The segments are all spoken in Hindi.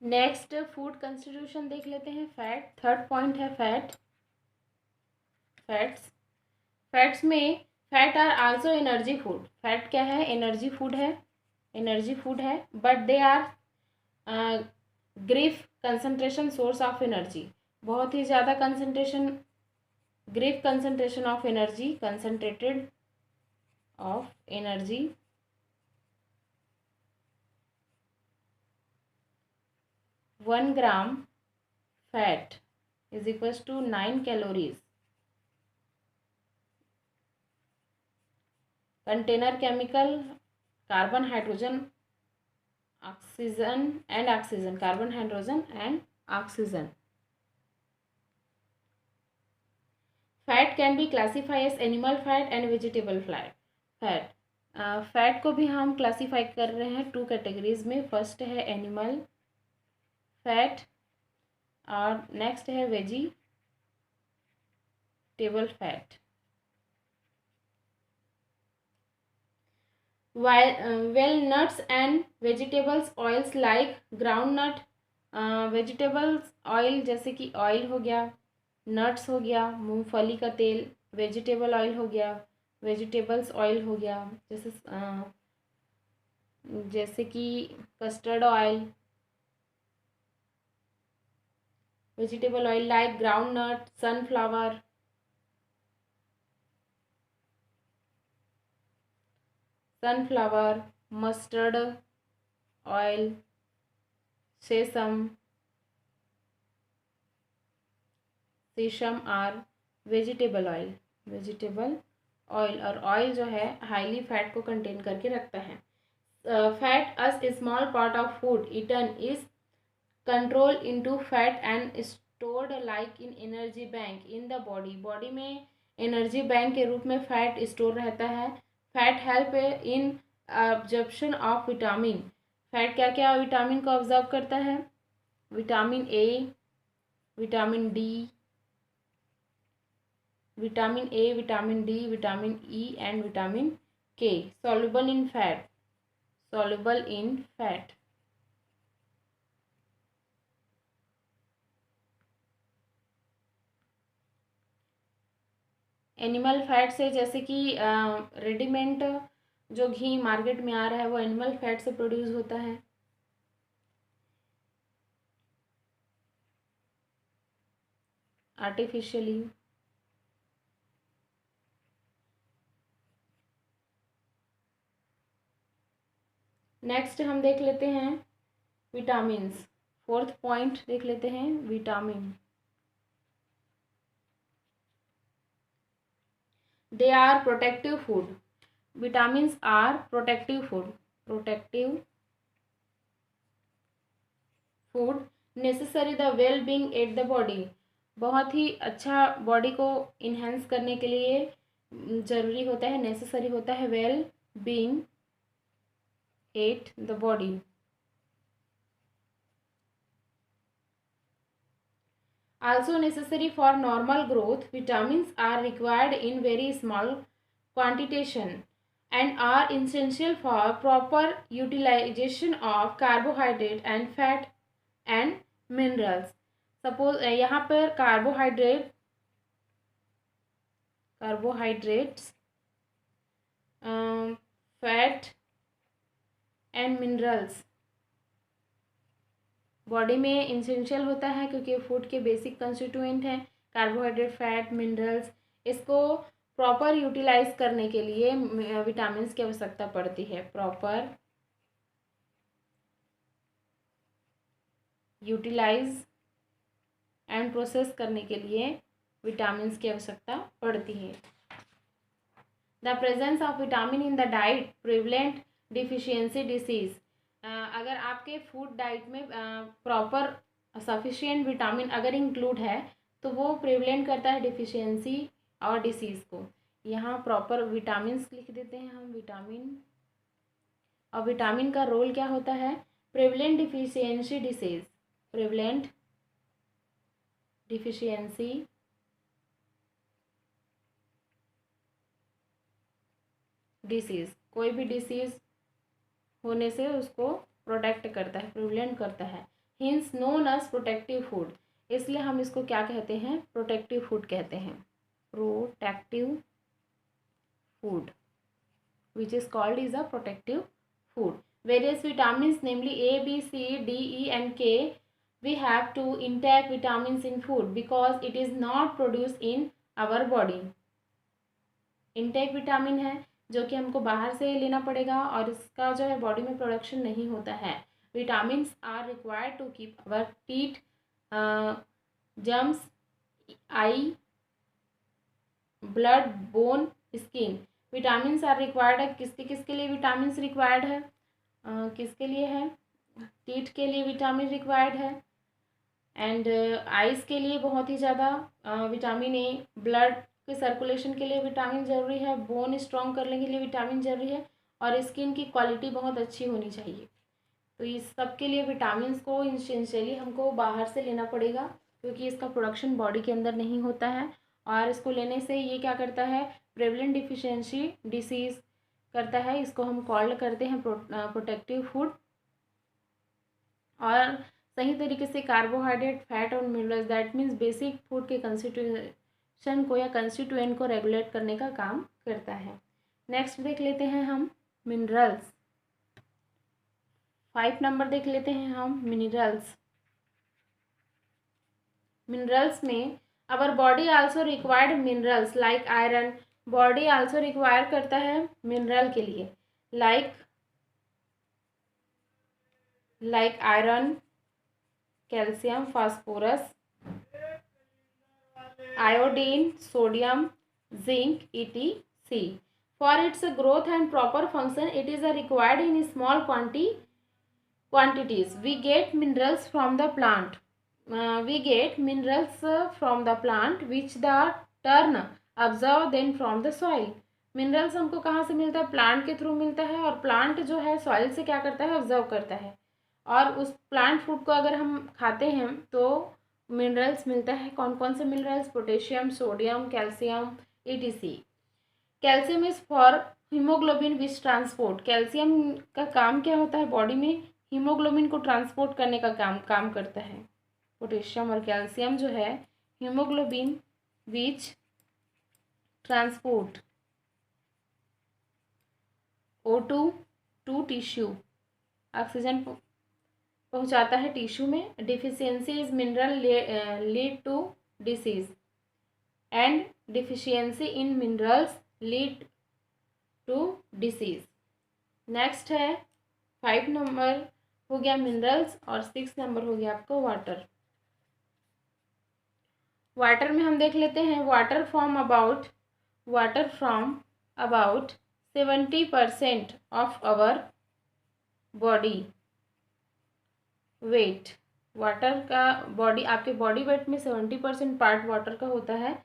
नेक्स्ट फूड कंस्टिट्यूशन देख लेते हैं। फैट, थर्ड पॉइंट है फैट। फैट्स, फैट्स में fat are also energy food. Fat क्या है? एनर्जी फूड है, एनर्जी फूड है, but they are grief concentration source of energy. बहुत ही ज़्यादा concentration, grief concentration of energy, concentrated of energy. 1 gram fat is equals to 9 calories. Container chemical, carbon hydrogen oxygen and oxygen, carbon hydrogen and oxygen. Fat can be classify as animal fat and vegetable fat. Fat, fat को भी हम क्लासीफाई कर रहे हैं 2 कैटेगरीज में। फर्स्ट है एनिमल फैट और नेक्स्ट है vegetable fat. Well, nuts and vegetables oils like groundnut, vegetables oil जैसे कि ऑयल हो गया, नट्स हो गया, मूंगफली का तेल, वेजिटेबल ऑयल हो गया, वेजिटेबल्स ऑयल हो गया, जैसे कि custard oil, vegetable oil like groundnut, sunflower, mustard oil, sesame or vegetable oil. और ऑयल जो है हाईली फैट को कंटेन करके रखता है। Fat as small part of food eaten is control into fat and stored like in energy bank in the body. Body में एनर्जी बैंक के रूप में फैट स्टोर रहता है। Fat help in absorption of vitamin. Fat क्या क्या विटामिन को ऑब्जर्व करता है? Vitamin A, vitamin D, vitamin A, vitamin D, vitamin E and vitamin K. Soluble in fat, soluble in fat. Animal fat से, जैसे कि रेडीमेड जो घी मार्केट में आ रहा है वो एनिमल फैट से प्रोड्यूस होता है। आर्टिफिशियली। नेक्स्ट हम देख लेते हैं विटामिन्स। फोर्थ पॉइंट देख लेते हैं vitamin. They are protective food. Vitamins are protective food, protective food necessary the well being at the body. बहुत ही अच्छा बॉडी को इन्हेंस करने के लिए जरूरी होता है, नेसेसरी होता है well being at the body. Also necessary for normal growth, vitamins are required in very small quantitation and are essential for proper utilization of carbohydrate and fat and minerals. Suppose यहाँ पर carbohydrates, fat and minerals body में इंसेंशियल होता है क्योंकि फूड के बेसिक कंस्टिट्यूएंट हैं कार्बोहाइड्रेट, फैट, मिनरल्स। इसको प्रॉपर यूटिलाइज करने के लिए विटामिन्स की आवश्यकता पड़ती है। प्रॉपर यूटिलाइज एंड प्रोसेस करने के लिए विटामिन्स की आवश्यकता पड़ती है। The presence of vitamin in the diet prevent deficiency disease. अगर आपके फूड डाइट में प्रॉपर सफिशिएंट विटामिन अगर इंक्लूड है तो वो प्रिवेंट करता है डिफिशियंसी और डिसीज़ को। यहाँ प्रॉपर विटामिन्स लिख देते हैं हम, विटामिन। और विटामिन का रोल क्या होता है? Prevent deficiency disease, prevent deficiency disease. कोई भी डिसीज़ होने से उसको प्रोटेक्ट करता है, प्रिवेंट करता है। Hence known as protective food, इसलिए हम इसको क्या कहते हैं, प्रोटेक्टिव फूड कहते हैं, protective food which is called is a protective food. Various vitamins namely A, B, C, D, E and K, we have to intake vitamins in food because it is not produced in our body. Intake vitamin है जो कि हमको बाहर से लेना पड़ेगा और इसका जो है बॉडी में प्रोडक्शन नहीं होता है. Vitamins are required to keep our teeth, gums, eye, blood, bone, skin. Vitamins are required है, किसके किसके लिए विटामिन्स रिक्वायर्ड है, किसके लिए है, टीथ के लिए विटामिन रिक्वायर्ड है, एंड आइज़ के लिए बहुत ही ज़्यादा विटामिन ए, ब्लड के सर्कुलेशन के लिए विटामिन ज़रूरी है, बोन स्ट्रॉन्ग करने के लिए विटामिन ज़रूरी है, और स्किन की क्वालिटी बहुत अच्छी होनी चाहिए. तो इस सब के लिए विटामिन को इसेंशियली हमको बाहर से लेना पड़ेगा क्योंकि इसका प्रोडक्शन बॉडी के अंदर नहीं होता है, और इसको लेने से ये क्या करता है, प्रेवलेंट डिफिशियंसी डिसीज़ करता है. इसको हम कॉल्ड करते हैं प्रोटेक्टिव फूड. और सही तरीके से कार्बोहाइड्रेट, फैट और minerals, that means basic food के कंस्टिट्यूशन को या कंस्टिट्यूएंट को रेगुलेट करने का काम करता है. नेक्स्ट देख लेते हैं हम मिनरल्स. 5 नंबर देख लेते हैं हम मिनरल्स. मिनरल्स में our body also required minerals like iron. Body also require करता है मिनरल के लिए, like iron, calcium, phosphorus, iodine, sodium, zinc, etc. For its growth and proper function, it is required in small quantities. We get minerals from the plant. Which the turn absorb then from the soil. Minerals हमको कहाँ से मिलता है, प्लांट के थ्रू मिलता है, और प्लांट जो है सॉइल से क्या करता है, ऑब्जर्व करता है, और उस प्लांट फूड को अगर हम खाते हैं तो मिनरल्स मिलता है. कौन कौन से minerals, potassium, sodium, calcium, etc. Calcium is for haemoglobin which transport. Calcium का काम क्या होता है, बॉडी में हीमोग्लोबिन को ट्रांसपोर्ट करने का काम करता है. पोटेशियम और कैल्शियम जो है haemoglobin which transport O2 to tissue, oxygen पहुंचाता है टिश्यू में. Deficiency is mineral lead to disease, and deficiency in minerals lead to disease. Next है 5 नंबर हो गया मिनरल्स, और 6 नंबर हो गया आपको वाटर. वाटर में हम देख लेते हैं water from about 70% of our body weight. Water का बॉडी, आपके बॉडी वेट में 70% पार्ट वाटर का होता है.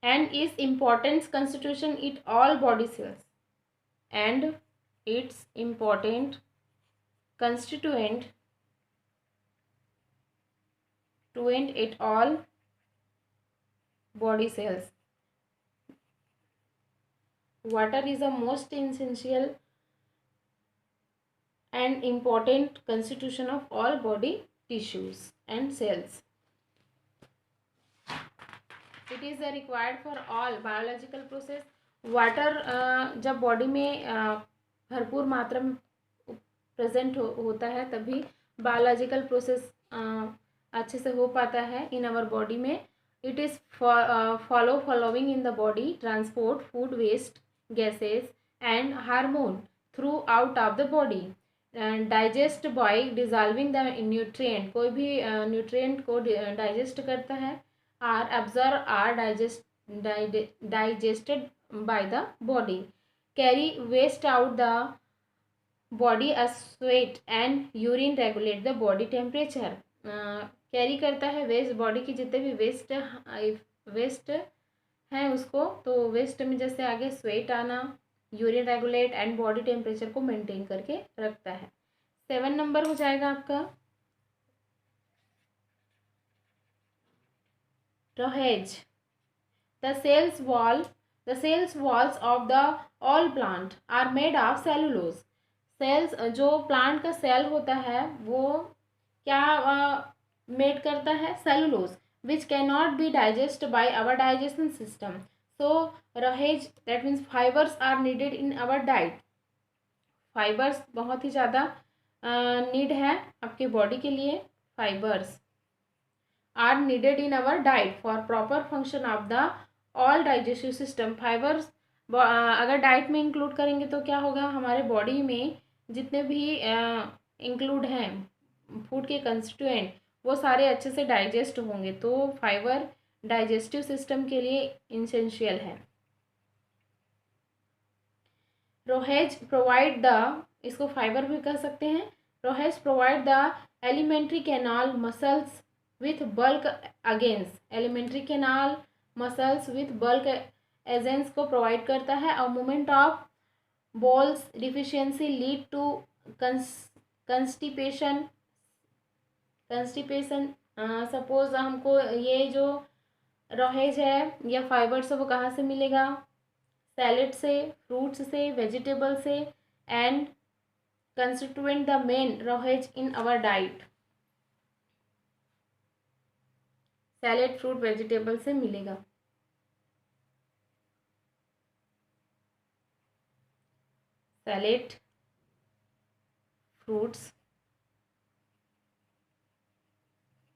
And is important constitution it all body cells, and it's important constituent it all body cells. Water is the most essential and important constitution of all body tissues and cells. It is required for all biological process. Water जब बॉडी में भरपूर मात्रा में प्रेजेंट होता है तभी बायोलॉजिकल प्रोसेस अच्छे से हो पाता है इन आवर बॉडी में. It is following in the body, transport food waste, gases and hormone throughout of the body, digest by dissolving the nutrient. कोई भी न्यूट्रिएंट को डाइजेस्ट करता है. Are absorb are digested by the body. Carry waste out the body as sweat and urine regulate the body temperature. Carry करता है वेस्ट, बॉडी की जितने भी वेस्ट हैं उसको, तो वेस्ट में जैसे आगे स्वेट आना, urine regulate and body temperature को मेंटेन करके रखता है. 7 नंबर हो जाएगा आपका रोहेज. The cells walls of the all plant are made of cellulose. Cells, जो प्लांट का सेल होता है वो क्या मेड करता है, cellulose, which can not be digest by our digestion system. So roughage that means fibres are needed in our diet. Fibres बहुत ही ज़्यादा नीड है आपके बॉडी के लिए। Fibres are needed in our diet for proper function of the all digestive system. Fibres अगर डाइट में इंक्लूड करेंगे तो क्या होगा, हमारे बॉडी में जितने भी इंक्लूड हैं फूड के कंस्टिट्यूएंट वो सारे अच्छे से डाइजेस्ट होंगे। तो फाइबर डाइजेस्टिव सिस्टम के लिए इसेंशियल है। रोहेज प्रोवाइड द, इसको फाइबर भी कह सकते हैं, roughage provide the alimentary canal muscles with bulk against, alimentary canal muscles with bulk against को प्रोवाइड करता है। और movement of bowels deficiency lead to constipation. Constipation suppose हमको ये जो रोहेज है या फाइबर से वो कहाँ से मिलेगा, सैलेड से, फ्रूट्स से, वेजिटेबल से, and constituent the main roughage in our diet. Salad, fruit, vegetable से मिलेगा। Salad, fruits,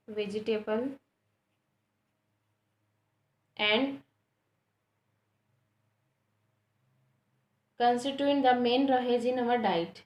vegetable and constituent the main rohage in our diet.